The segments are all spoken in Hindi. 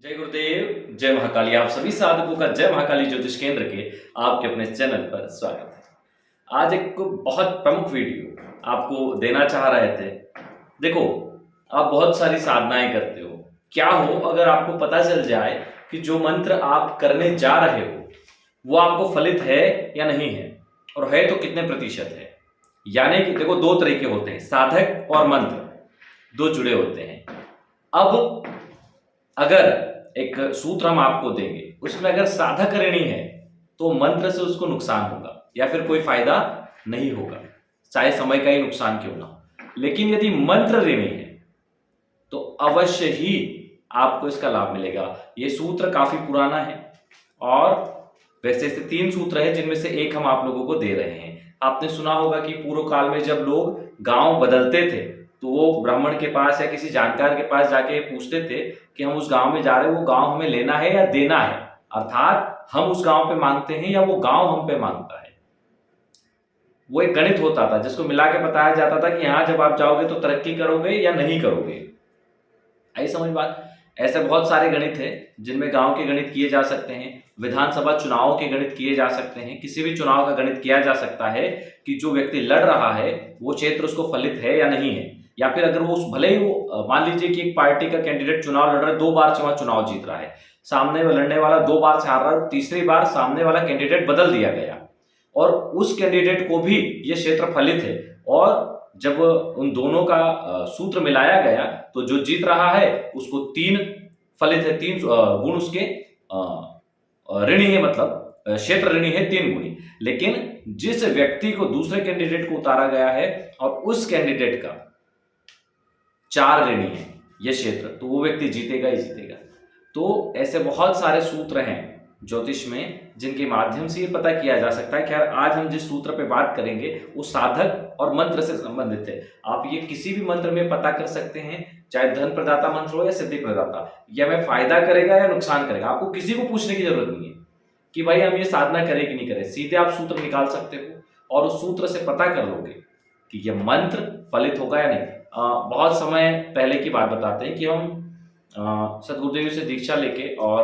जय गुरुदेव, जय महाकाली। आप सभी साधकों का जय महाकाली ज्योतिष केंद्र के आपके अपने चैनल पर स्वागत है। आज एक बहुत प्रमुख वीडियो आपको देना चाह रहे थे। देखो, आप बहुत सारी साधनाएं करते हो। क्या हो अगर आपको पता चल जाए कि जो मंत्र आप करने जा रहे हो वो आपको फलित है या नहीं है, और है तो कितने प्रतिशत है। यानी कि देखो, दो तरीके होते हैं, साधक और मंत्र, दो जुड़े होते हैं। अब अगर एक सूत्र हम आपको देंगे, उसमें अगर साधक ऋणी है तो मंत्र से उसको नुकसान होगा या फिर कोई फायदा नहीं होगा, चाहे समय का ही नुकसान क्यों ना हो। लेकिन यदि मंत्र ऋणी है तो अवश्य ही आपको इसका लाभ मिलेगा। ये सूत्र काफी पुराना है और वैसे ऐसे 3 सूत्र है जिनमें से एक हम आप लोगों को दे रहे हैं। आपने सुना होगा कि पूर्व काल में जब लोग गांव बदलते थे तो वो ब्राह्मण के पास या किसी जानकार के पास जाके पूछते थे कि हम उस गांव में जा रहे हैं, वो गांव हमें लेना है या देना है, अर्थात हम उस गांव पे मांगते हैं या वो गांव हम पे मांगता है। वो एक गणित होता था जिसको मिला के बताया जाता था कि यहाँ जब आप जाओगे तो तरक्की करोगे या नहीं करोगे। आई समझ बात। ऐसे बहुत सारे गणित हैं जिनमें गांव के गणित किए जा सकते हैं, विधानसभा चुनाव के गणित किए जा सकते हैं, किसी भी चुनाव का गणित किया जा सकता है कि जो व्यक्ति लड़ रहा है वो क्षेत्र उसको फलित है या नहीं है। या फिर अगर वो उस भले ही वो मान लीजिए कि एक पार्टी का कैंडिडेट चुनाव लड़ रहा है, 2 बार चुनाव जीत रहा है, सामने लड़ने वाला 2 बार से हार रहा है, तीसरी बार सामने वाला कैंडिडेट बदल दिया गया और उस कैंडिडेट को भी ये क्षेत्र फलित है, और जब उन दोनों का सूत्र मिलाया गया तो जो जीत रहा है उसको 3 फलित है, 3 गुण उसके ऋणी है, मतलब क्षेत्र ऋणी है 3 गुणी। लेकिन जिस व्यक्ति को दूसरे कैंडिडेट को उतारा गया है और उस कैंडिडेट का 4 ऋणी है यह क्षेत्र, तो वो व्यक्ति जीतेगा ही जीतेगा। तो ऐसे बहुत सारे सूत्र हैं ज्योतिष में जिनके माध्यम से ये पता किया जा सकता है। खैर, आज हम जिस सूत्र पे बात करेंगे वो साधक और मंत्र से संबंधित है। आप ये किसी भी मंत्र में पता कर सकते हैं, चाहे धन प्रदाता मंत्र हो या सिद्धि प्रदाता, या हमें फायदा करेगा या नुकसान करेगा। आपको किसी को पूछने की जरूरत नहीं है कि भाई हम ये साधना करें कि नहीं करें। सीधे आप सूत्र निकाल सकते हो और उस सूत्र से पता कर लोगे कि यह मंत्र फलित होगा या नहीं। बहुत समय पहले की बात बताते हैं कि हम सदगुरुदेव से दीक्षा लेके और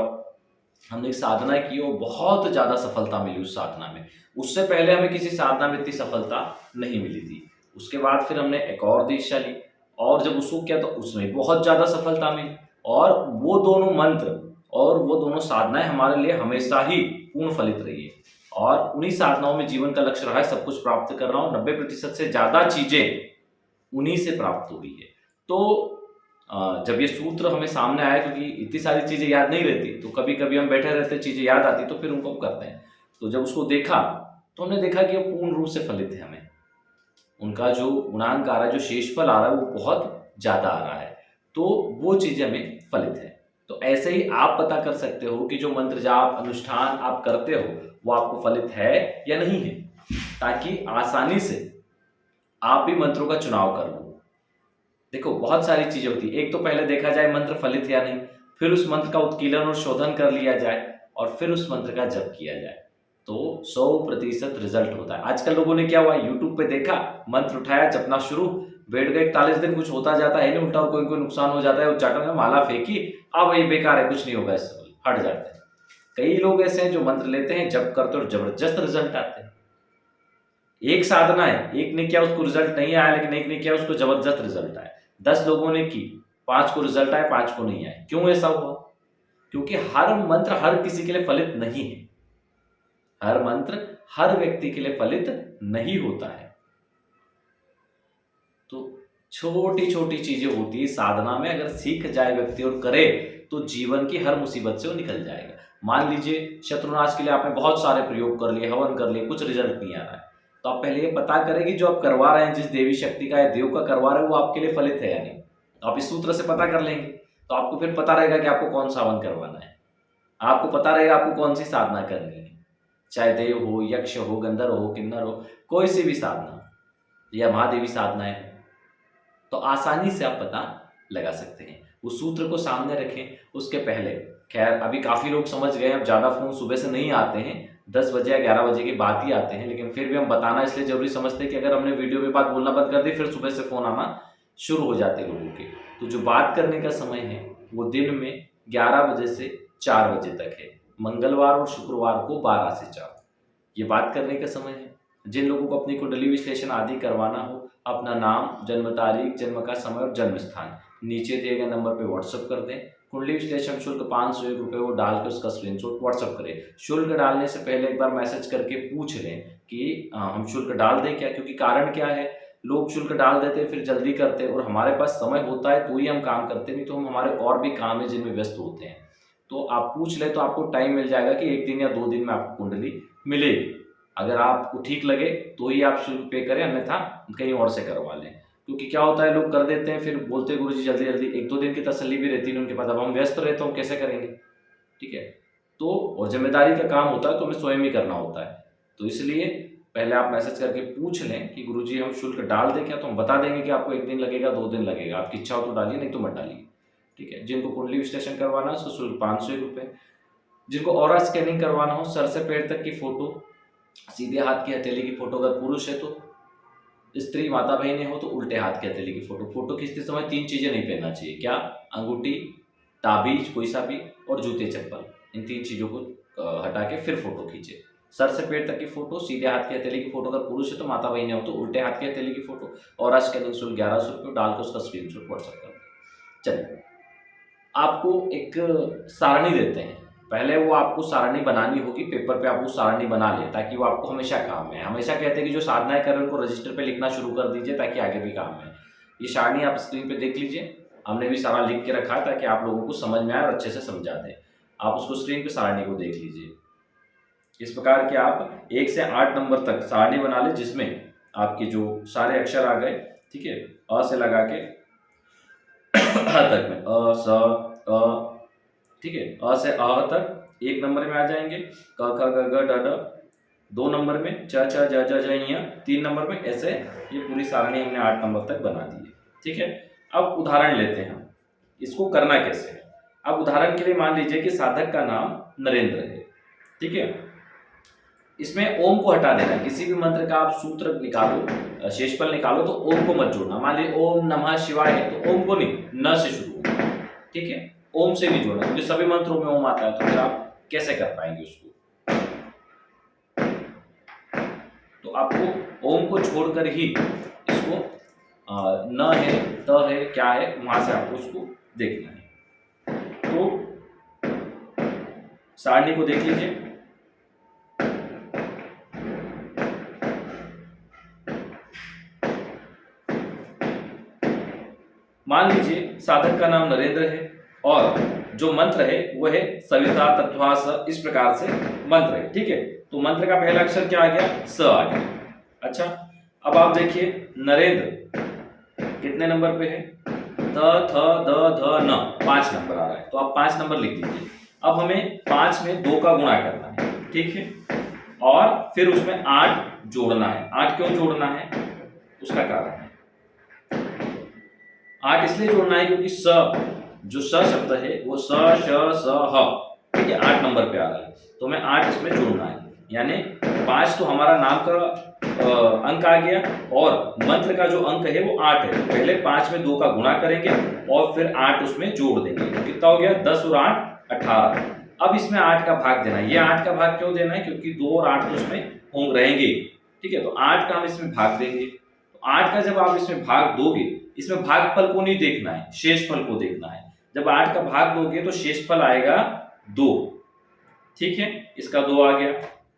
हमने एक साधना की और बहुत ज्यादा सफलता मिली उस साधना में। उससे पहले हमें किसी साधना में इतनी सफलता नहीं मिली थी। उसके बाद फिर हमने एक और दीक्षा ली और जब उसको किया तो उसमें बहुत ज्यादा सफलता मिली, और वो दोनों मंत्र और वो दोनों साधनाएं हमारे लिए हमेशा ही पूर्ण फलित रही है। और उन्हीं साधनाओं में जीवन का लक्ष्य रहा है सब कुछ प्राप्त कर रहा हूँ, 90% से ज्यादा चीजें उन्हीं से प्राप्त हुई है। तो जब ये सूत्र हमें सामने आया, क्योंकि इतनी सारी चीजें याद नहीं रहती तो कभी कभी हम बैठे रहते, चीजें याद आती तो फिर उनको हम करते हैं। तो जब उसको देखा तो हमने देखा कि पूर्ण रूप से फलित है। हमें उनका जो गुणांक आ रहा है, जो शेषफल आ रहा है, वो बहुत ज्यादा आ रहा है, तो वो चीजें हमें फलित है। तो ऐसे ही आप पता कर सकते हो कि जो मंत्र जाप अनुष्ठान आप करते हो वो आपको फलित है या नहीं है, ताकि आसानी से आप भी मंत्रों का चुनाव कर लो। देखो, बहुत सारी चीजें होती है। एक तो पहले देखा जाए मंत्र फलित या नहीं, फिर उस मंत्र का उत्कीर्णन और शोधन कर लिया जाए और फिर उस मंत्र का जप किया जाए, तो 100% रिजल्ट होता है। आजकल लोगों ने क्या हुआ, यूट्यूब पे देखा, मंत्र उठाया, जपना शुरू, बैठ गए, 41 दिन कुछ होता जाता है नहीं, उल्टा कोई कोई नुकसान हो जाता है, उच्चाटन में माला फेंकी, अब ये बेकार है, कुछ नहीं होगा, इससे हट जाते हैं। कई लोग ऐसे हैं जो मंत्र लेते हैं, जप करते और जबरदस्त रिजल्ट आते हैं। एक साधना है, एक ने किया उसको रिजल्ट नहीं आया, लेकिन एक ने किया उसको जबरदस्त रिजल्ट आया। 10 लोगों ने की, 5 को रिजल्ट आया, 5 को नहीं आया। क्यों ऐसा हुआ? क्योंकि हर मंत्र हर किसी के लिए फलित नहीं है। हर मंत्र हर व्यक्ति के लिए फलित नहीं होता है। तो छोटी छोटी चीजें होती है साधना में, अगर सीख जाए व्यक्ति और करे तो जीवन की हर मुसीबत से वो निकल जाएगा। मान लीजिए शत्रुनाश के लिए आपने बहुत सारे प्रयोग कर लिए, हवन कर लिए, कुछ रिजल्ट नहीं आ रहा है, तो आप पहले ये पता करें कि जो आप करवा रहे हैं, जिस देवी शक्ति का या देव का करवा रहे हैं, वो आपके लिए फलित है या नहीं। तो आप इस सूत्र से पता कर लेंगे तो आपको फिर पता रहेगा कि आपको कौन सा हवन करवाना है, आपको पता रहेगा आपको कौन सी साधना करनी है। चाहे देव हो, यक्ष हो, गंधर्व हो, किन्नर हो, कोई सी भी साधना या महादेवी साधनाएं हैं, तो आसानी से आप पता लगा सकते हैं। उस सूत्र को सामने रखें। उसके पहले, खैर अभी काफी लोग समझ गए, अब ज्यादा फोन सुबह से नहीं आते हैं, 10 बजे या 11 बजे के बाद ही आते हैं, लेकिन फिर भी हम बताना इसलिए जरूरी समझते हैं कि अगर हमने वीडियो में बात बोलना बंद कर दी फिर सुबह से फोन आना शुरू हो जाते लोगों के। तो जो बात करने का समय है वो दिन में 11 बजे से 4 बजे तक है। मंगलवार और शुक्रवार को 12 से 4। ये बात करने का समय है। जिन लोगों को अपनी कुंडली विश्लेषण आदि करवाना हो, अपना नाम, जन्म तारीख, जन्म का समय और जन्म स्थान नीचे दिए गए नंबर पे व्हाट्सअप कर दें। कुंडली विश्लेषण शुल्क 501 रुपये वो डाल के उसका स्क्रीनशॉट व्हाट्सअप करें। शुल्क डालने से पहले एक बार मैसेज करके पूछ लें कि हम शुल्क डाल दें क्या, क्योंकि कारण क्या है, लोग शुल्क डाल देते हैं फिर जल्दी करते हैं और हमारे पास समय होता है तो ही हम काम करते, नहीं तो हम हमारे और भी काम है जिनमें व्यस्त होते हैं। तो आप पूछ लें तो आपको टाइम मिल जाएगा कि 1 दिन या 2 दिन में आपको कुंडली मिलेगी। अगर आपको ठीक लगे तो ही आप शुल्क पे करें, अन्यथा कहीं और से करवा लें। क्योंकि क्या होता है, लोग कर देते हैं फिर बोलते हैं गुरुजी जल्दी जल्दी, 1-2 दिन की तसल्ली भी रहती है उनके पास, अब हम व्यस्त रहे तो हम कैसे करेंगे, ठीक है। तो और जिम्मेदारी का काम होता है तो हमें स्वयं ही करना होता है। तो इसलिए पहले आप मैसेज करके पूछ लें कि गुरुजी हम शुल्क डाल दें क्या, तो हम बता देंगे कि आपको 1 दिन लगेगा, 2 दिन लगेगा, आपकी इच्छा हो तो डालिए, नहीं तो मत डालिए, ठीक है। जिनको कुंडली विश्लेषण करवाना है उसका शुल्क 501 रुपये। जिनको ऑरा स्कैनिंग करवाना हो, सर से पैर तक की फोटो, सीधे हाथ की हथेली की फोटो, अगर पुरुष है तो, स्त्री माता बहनें हो तो उल्टे हाथ की हथेली की फोटो। फोटो खींचते समय 3 चीजें नहीं पहनना चाहिए, क्या, अंगूठी, ताबीज कोई सा भी और जूते चप्पल, इन 3 चीजों को हटा के फिर फोटो खींचे। सर से पैर तक की फोटो, सीधे हाथ की हथेली की फोटो, अगर पुरुष है तो, माता बहनें हो तो उल्टे हाथ की हथेली की फोटो, और स्कैनिंग शुल्क 1100 रुपये डाल के उसका स्क्रीनशॉट व्हाट्सएप कर दें। चलिए, आपको एक सारणी देते हैं। पहले वो आपको सारणी बनानी होगी, पेपर पे आप वो सारणी बना लें ताकि वो आपको हमेशा काम में। हमेशा कहते हैं कि जो साधनाएं कर रहे हैं उनको रजिस्टर पे लिखना शुरू कर दीजिए ताकि आगे भी काम में। ये सारणी आप स्क्रीन पे देख लीजिए, हमने भी सारा लिख के रखा है ताकि आप लोगों को समझ में आए और अच्छे से समझा दें। आप उसको स्क्रीन पे सारणी को देख लीजिए। इस प्रकार के आप 1 से 8 नंबर तक सारणी बना लें जिसमें आपके जो सारे अक्षर आ गए, ठीक है, अ से लगा के तक में, अ स अ, ठीक है, अ से अ तक 1 नंबर में आ जाएंगे, क ख ग घ ड ढ 2 नंबर में, च छ ज झ झ ञ 3 नंबर में, ऐसे ये पूरी सारणी हमने 8 नंबर तक बना दी है, ठीक है। अब उदाहरण लेते हैं हम, इसको करना कैसे है। अब उदाहरण के लिए मान लीजिए कि साधक का नाम नरेंद्र है, ठीक है। इसमें ओम को हटा देना है। किसी भी मंत्र का आप सूत्र निकालो, शेषफल निकालो तो ओम को मत जोड़ना। मान लीजिए ओम नमः शिवाय है तो ओम को नहीं, न से शुरू होगा, ठीक है। ओम से नहीं जोड़ना क्योंकि सभी मंत्रों में ओम आता है, तो फिर आप कैसे कर पाएंगे उसको। तो आपको ओम को छोड़कर ही इसको न है, त है, क्या है, वहां से आपको उसको देखना है। तो सारणी को देख लीजिए। मान लीजिए साधक का नाम नरेंद्र है और जो मंत्र है वो है सविता तत्वा स, इस प्रकार से मंत्र है, ठीक है। तो मंत्र का पहला अक्षर क्या आ गया, स आ गया। अच्छा, अब आप देखिए नरेंद्र कितने नंबर पे है, त थ द ध न, 5 नंबर आ रहा है, तो आप 5 नंबर लिख दीजिए। अब हमें 5 में 2 का गुणा करना है, ठीक है, और फिर उसमें 8 जोड़ना है। 8 क्यों जोड़ना है, उसका कारण है। 8 इसलिए जोड़ना है क्योंकि स, जो स शब्द है वो स श स ह, ठीक है, 8 नंबर पे आ रहा है, तो हमें 8 इसमें जोड़ना है। यानी 5 तो हमारा नाम का अंक आ गया और मंत्र का जो अंक है वो 8 है। तो पहले 5 में 2 का गुणा करेंगे और फिर 8 उसमें जोड़ देंगे, तो कितना हो गया, 10 और 8 18। अब इसमें 8 का भाग देना है। ये 8 का भाग क्यों देना है, क्योंकि 2 और 8 तो उसमें होंगे रहेंगे, ठीक है। तो 8 का हम इसमें भाग देंगे। तो 8 का जब आप इसमें भाग दोगे, इसमें भागफल को नहीं देखना है, शेषफल को देखना है। जब 8 का भाग दोगे तो शेषफल आएगा 2, ठीक है, इसका 2 आ गया,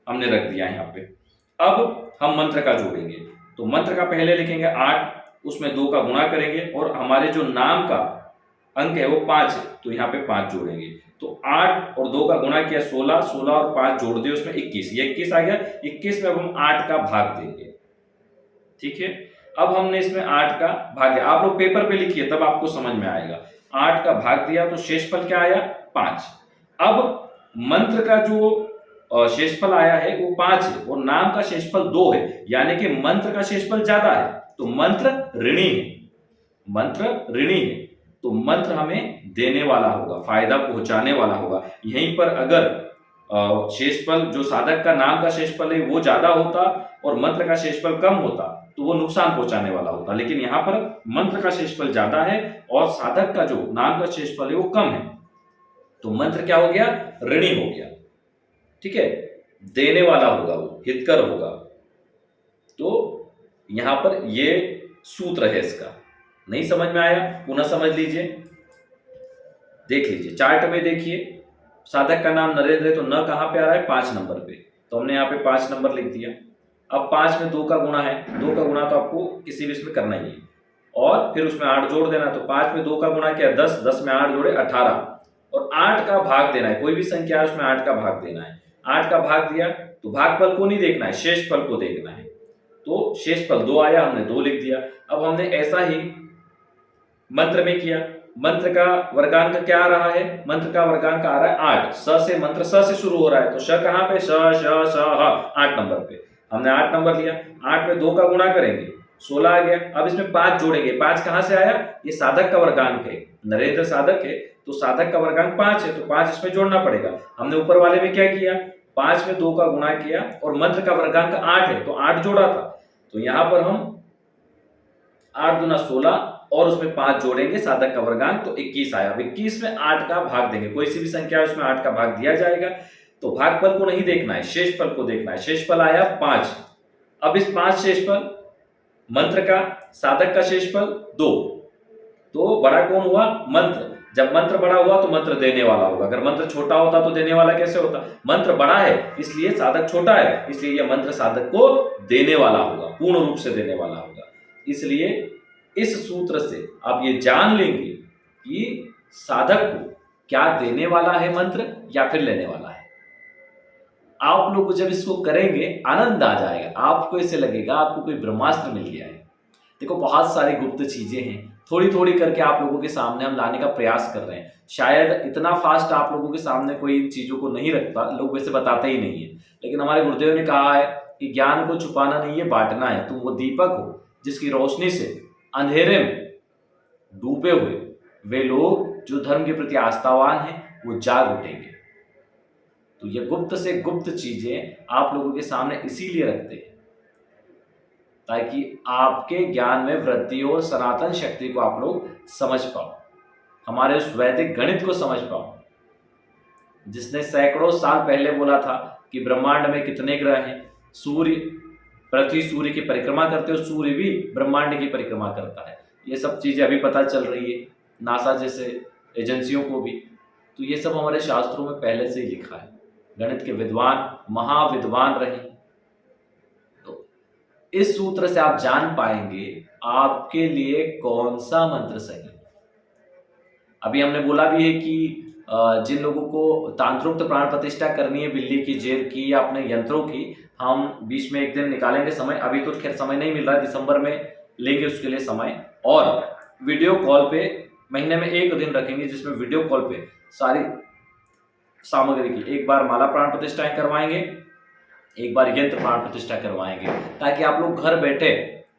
हमने रख दिया यहाँ पे। अब हम मंत्र का जोड़ेंगे, तो मंत्र का पहले लिखेंगे 8, उसमें 2 का गुणा करेंगे और हमारे जो नाम का अंक है वो 5 है, तो यहाँ पे 5 जोड़ेंगे। तो 8 और 2 का गुणा किया 16, 16 और 5 जोड़ दिए उसमें 21, ये 21 आ गया। 21 में अब हम 8 का भाग देंगे, ठीक है। अब हमने इसमें 8 का भाग दिया, आप लोग पेपर पे लिखिए तब आपको समझ में आएगा। 8 का भाग दिया तो शेषफल क्या आया, 5। अब मंत्र का जो शेषफल आया है वो 5 है और नाम का शेषफल 2 है, यानी कि मंत्र का शेषफल ज्यादा है, तो मंत्र ऋणी है, मंत्र ऋणी है, तो मंत्र हमें देने वाला होगा, फायदा पहुंचाने वाला होगा। यहीं पर अगर शेषफल जो साधक का नाम का शेषफल है वो ज्यादा होता और मंत्र का शेषफल कम होता तो वो नुकसान पहुंचाने वाला होता, लेकिन यहाँ पर मंत्र का शेषफल ज्यादा है और साधक का जो नाम का शेषफल है वो कम है, तो मंत्र क्या हो गया? ऋणी हो गया। ठीक है, देने वाला होगा, वो हितकर होगा। तो यहां पर ये सूत्र है इसका। नहीं समझ में आया? पुनः समझ लीजिए, देख लीजिए चार्ट में। देखिए साधक का नाम नरेंद्र है, तो न कहां पे आ रहा है? 5 नंबर पे। तो हमने यहाँ पे 5 नंबर लिख दिया। अब 5 में 2 का गुणा है, 2 का गुणा तो आपको किसी भी इसमें करना ही है, और फिर उसमें 8 जोड़ देना। तो 5 में 2 का गुणा क्या? 10, 10 में 8 जोड़े 18, और 8 का भाग देना है। कोई भी संख्या है उसमें 8 का भाग देना है। 8 का भाग दिया तो भागफल को नहीं देखना है, शेषफल को देखना है। तो शेषफल 2 आया, हमने 2 लिख दिया। अब हमने ऐसा ही मंत्र में किया। मंत्र का वर्गांक क्या आ रहा है? मंत्र का वर्गांक आ रहा है 8। स से मंत्र स से शुरू हो रहा है, तो श कहां पे? श श श ह 8 नंबर पे। हमने 8 नंबर लिया। 8 में 2 का गुणा करेंगे, 16 आ गया। अब इसमें 5 जोड़ेंगे। 5 कहां से आया? ये साधक का वर्गांक है, नरेंद्र साधक है, तो साधक का वर्गांक 5 है, तो 5 इसमें जोड़ना पड़ेगा। हमने ऊपर वाले में क्या किया? 5 में 2 का गुणा किया, और मंत्र का वर्गांक 8 है, तो 8 जोड़ा था। तो यहां पर हम 8 दूना 16 और उसमें 5 जोड़ेंगे, साधक का वर्गांक, तो 21 आया। अब 21 में 8 का भाग देंगे। कोई सी भी संख्या है उसमें 8 का भाग दिया जाएगा। तो भागफल को नहीं देखना है, शेषफल को देखना है। शेषफल आया 5। अब इस 5 शेषफल, मंत्र का, साधक का शेषफल 2, तो बड़ा कौन हुआ? मंत्र। जब मंत्र बड़ा हुआ तो मंत्र देने वाला होगा। अगर मंत्र छोटा होता तो देने वाला कैसे होता? मंत्र बड़ा है इसलिए साधक छोटा है, इसलिए यह मंत्र साधक को देने वाला होगा, पूर्ण रूप से देने वाला होगा। इसलिए इस सूत्र से आप ये जान लेंगे कि साधक को क्या देने वाला है मंत्र, या फिर लेने वाला है। आप लोग जब इसको करेंगे आनंद आ जाएगा, आपको ऐसे लगेगा आपको कोई ब्रह्मास्त्र मिल गया है। देखो बहुत सारी गुप्त चीजें हैं, थोड़ी थोड़ी करके आप लोगों के सामने हम लाने का प्रयास कर रहे हैं। शायद इतना फास्ट आप लोगों के सामने कोई इन चीजों को नहीं रखता, लोग वैसे बताते ही नहीं है, लेकिन हमारे गुरुदेव ने कहा है कि ज्ञान को छुपाना नहीं है, बांटना है। तुम वो दीपक हो जिसकी रोशनी से अंधेरे में डूबे हुए वे लोग जो धर्म के प्रति आस्थावान हैं वो जाग उठेंगे। तो ये गुप्त से गुप्त चीजें आप लोगों के सामने इसीलिए रखते हैं ताकि आपके ज्ञान में वृद्धि और सनातन शक्ति को आप लोग समझ पाओ, हमारे उस वैदिक गणित को समझ पाओ, जिसने सैकड़ों साल पहले बोला था कि ब्रह्मांड में कितने ग्रह हैं। सूर्य, पृथ्वी सूर्य की परिक्रमा करते हो, सूर्य भी ब्रह्मांड की परिक्रमा करता है। ये सब चीजें अभी पता चल रही है नासा जैसे एजेंसियों को भी। तो ये सब हमारे शास्त्रों में पहले से ही लिखा है। गणित के विद्वान महाविद्वान रहे। तो इस सूत्र से आप जान पाएंगे आपके लिए कौन सा मंत्र सही है। अभी हमने बोला भी है कि जिन लोगों को तांत्रोक्त प्राण प्रतिष्ठा करनी है, बिल्ली की, जेर की या अपने यंत्रों की, हम बीच में एक दिन निकालेंगे समय। अभी तो खैर समय नहीं मिल रहा, दिसंबर में लेंगे उसके लिए समय। और वीडियो कॉल पे महीने में एक दिन रखेंगे जिसमें वीडियो कॉल पे सारी सामग्री की, एक बार माला प्राण प्रतिष्ठाएं करवाएंगे, एक बार यंत्र प्राण प्रतिष्ठा करवाएंगे, ताकि आप लोग घर बैठे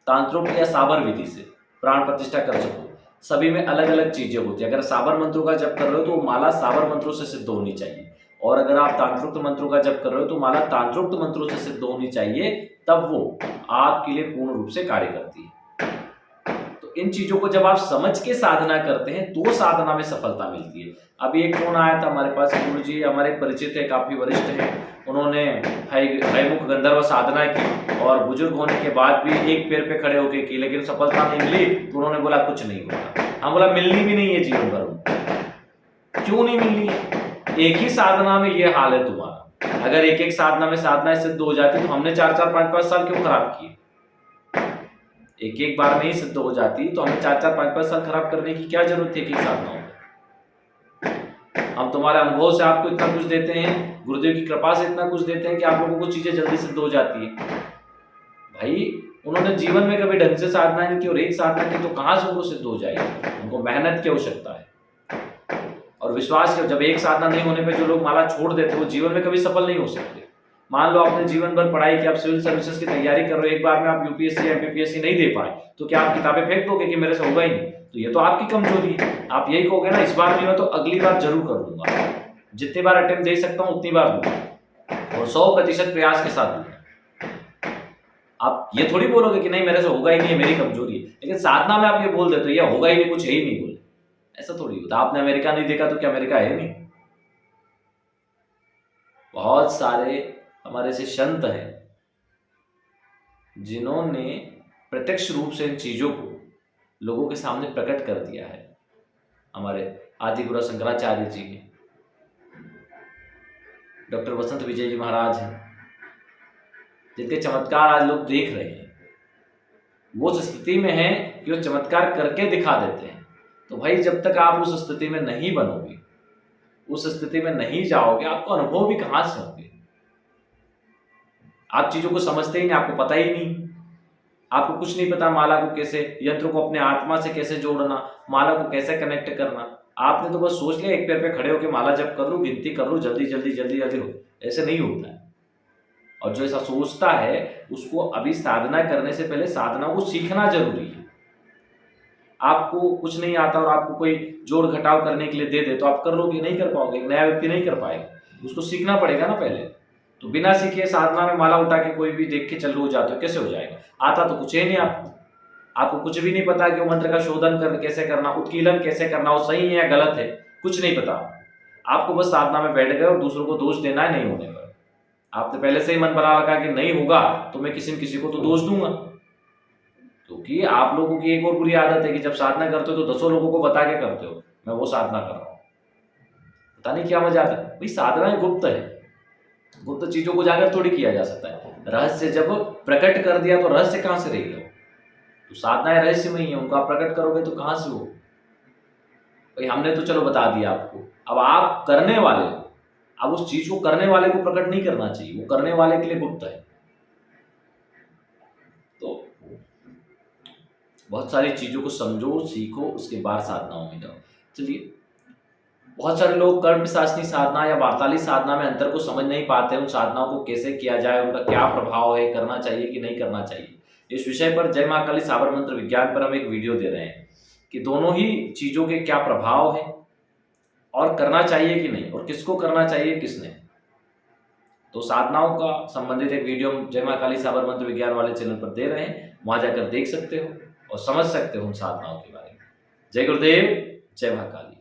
तांत्रिक या साबर विधि से प्राण प्रतिष्ठा कर सको। सभी में अलग अलग चीजें होती है। अगर साबर मंत्रों का जप कर रहे हो तो माला साबर मंत्रों से सिद्ध होनी चाहिए, और अगर आप तांत्रिक मंत्रों का जप कर रहे हो तो माला तांत्रिक मंत्रों से सिद्ध होनी चाहिए, तब वो आपके लिए पूर्ण रूप से कार्य करती है। तो इन चीजों को जब आप समझ के साधना करते हैं तो साधना में सफलता मिलती है। अभी एक फोन आया था हमारे पास, गुरु जी हमारे परिचित है, काफी वरिष्ठ है, उन्होंने हयमुख गंधर्व साधना की और बुजुर्ग होने के बाद भी एक पैर पे खड़े होके की, लेकिन सफलता नहीं मिली। तो उन्होंने बोला कुछ नहीं होता। हम बोला मिलनी भी नहीं है जीवन भर। क्यों नहीं मिलनी है? एक ही साधना में ये हाल है तुम्हारा। अगर एक एक साधना में साधनाएं सिद्ध हो जाती तो हमने 4-4, 5-5 साल क्यों खराब किए? एक एक बार में ही सिद्ध हो जाती तो हमें 4-4, 5-5 साल खराब करने की क्या जरूरत थी? एक साधनाओं में हम तुम्हारे अनुभव से आपको इतना कुछ देते हैं, गुरुदेव की कृपा से इतना कुछ देते हैं कि आप लोगों को चीजें जल्दी सिद्ध हो जाती है। भाई उन्होंने जीवन में कभी ढंग से साधना नहीं की और एक साधना की तो कहां से उनको सिद्ध हो जाएगी? उनको मेहनत की आवश्यकता है और विश्वास की। जब एक साधना नहीं होने पे जो लोग माला छोड़ देते वो जीवन में कभी सफल नहीं हो सकते। मान लो आपने जीवन भर पढ़ाई की, आप सिविल सर्विसेज की तैयारी कर रहे हो, एक बार में आप यूपीएससी एमपीपीएससी नहीं दे पाए तो क्या आप किताबें फेंक दोगे कि मेरे से होगा ही नहीं? तो ये तो आपकी कमजोरी है। आप यही कहोगे ना, इस बार नहीं हो तो अगली बार जरूर कर दूंगा, जितनी बार अटेम्प्ट दे सकता हूं उतनी बार दूंगा और 100% प्रयास के साथ दूंगा। आप ये थोड़ी बोलोगे कि नहीं मेरे से होगा ही नहीं है, मेरी कमजोरी है। लेकिन साधना में आप ये बोल देते हो ये होगा ही नहीं, कुछ है ही नहीं बोले, ऐसा थोड़ी होता। आपने अमेरिका नहीं देखा तो क्या अमेरिका है नहीं? बहुत सारे हमारे से संत हैं जिन्होंने प्रत्यक्ष रूप से इन चीज़ों को लोगों के सामने प्रकट कर दिया है। हमारे आदि गुरु शंकराचार्य जी हैं, डॉक्टर वसंत विजय जी महाराज हैं, जिनके चमत्कार आज लोग देख रहे हैं। वो उस स्थिति में हैं कि वो चमत्कार करके दिखा देते हैं। तो भाई जब तक आप उस स्थिति में नहीं बनोगे, उस स्थिति में नहीं जाओगे, आपको अनुभव भी कहाँ से होंगे? आप चीज़ों को समझते ही नहीं, आपको पता ही नहीं, आपको कुछ नहीं पता माला को कैसे, यंत्र को अपने आत्मा से कैसे जोड़ना, माला को कैसे कनेक्ट करना। आपने तो बस सोच लिया एक पैर पे खड़े होकर माला जप कर लूँ, गिनती कर लूँ, जल्दी जल्दी जल्दी जल्दी हो। ऐसे नहीं होता है। और जो ऐसा सोचता है उसको अभी साधना करने से पहले साधना को सीखना जरूरी है। आपको कुछ नहीं आता और आपको कोई जोड़ घटाव करने के लिए दे दे तो आप कर लोगे? नहीं कर पाओगे। एक नया व्यक्ति नहीं कर पाएगा, उसको सीखना पड़ेगा ना पहले। तो बिना सीखे साधना में माला उठा के कोई भी देख के चलो हो जाते हो, कैसे हो जाएगा? आता तो कुछ है नहीं आपको कुछ भी नहीं पता कि वो मंत्र का शोधन कैसे करना, उत्कीलन कैसे करना, वो सही है या गलत है, कुछ नहीं पता। आपको बस साधना में बैठ गए और दूसरों को दोष देना है नहीं होने पर। आपने पहले से ही मन बना रखा कि नहीं होगा तो मैं किसी न किसी को तो दोष दूंगा। क्योंकि आप लोगों की एक और बुरी आदत है कि जब साधना करते हो तो 10 लोगों को बता के करते हो मैं वो साधना कर रहा हूँ। पता नहीं क्या मजा आता है भाई। साधना गुप्त है, गुप्त चीजों को जाकर थोड़ी किया जा सकता है। रहस्य जब प्रकट कर दिया तो रहस्य कहां से रह गया? तो साधनाएं रहस्य में ही है, उनको आप प्रकट करोगे तो कहां से हो भाई? हमने तो चलो बता दिया आपको, अब आप करने वाले हो। अब उस चीज को करने वाले को प्रकट नहीं करना चाहिए, वो करने वाले के लिए गुप्त है। तो बहुत सारी चीजों को समझो, सीखो, उसके बाद साधनाओं में जाओ। चलिए, बहुत सारे लोग कर्म शास्त्री साधना या वार्ताली साधना में अंतर को समझ नहीं पाते। उन साधनाओं को कैसे किया जाए, उनका क्या प्रभाव है, करना चाहिए कि नहीं करना चाहिए, इस विषय पर जय महाकाली साबर मंत्र विज्ञान पर हम एक वीडियो दे रहे हैं कि दोनों ही चीजों के क्या प्रभाव है और करना चाहिए कि नहीं, और किसको करना चाहिए, किसने। तो साधनाओं का संबंधित एक वीडियो हम जय महाकाली साबर मंत्र विज्ञान वाले चैनल पर दे रहे हैं, वहां जाकर देख सकते हो और समझ सकते हो उन साधनाओं के बारे में। जय गुरुदेव, जय महाकाली।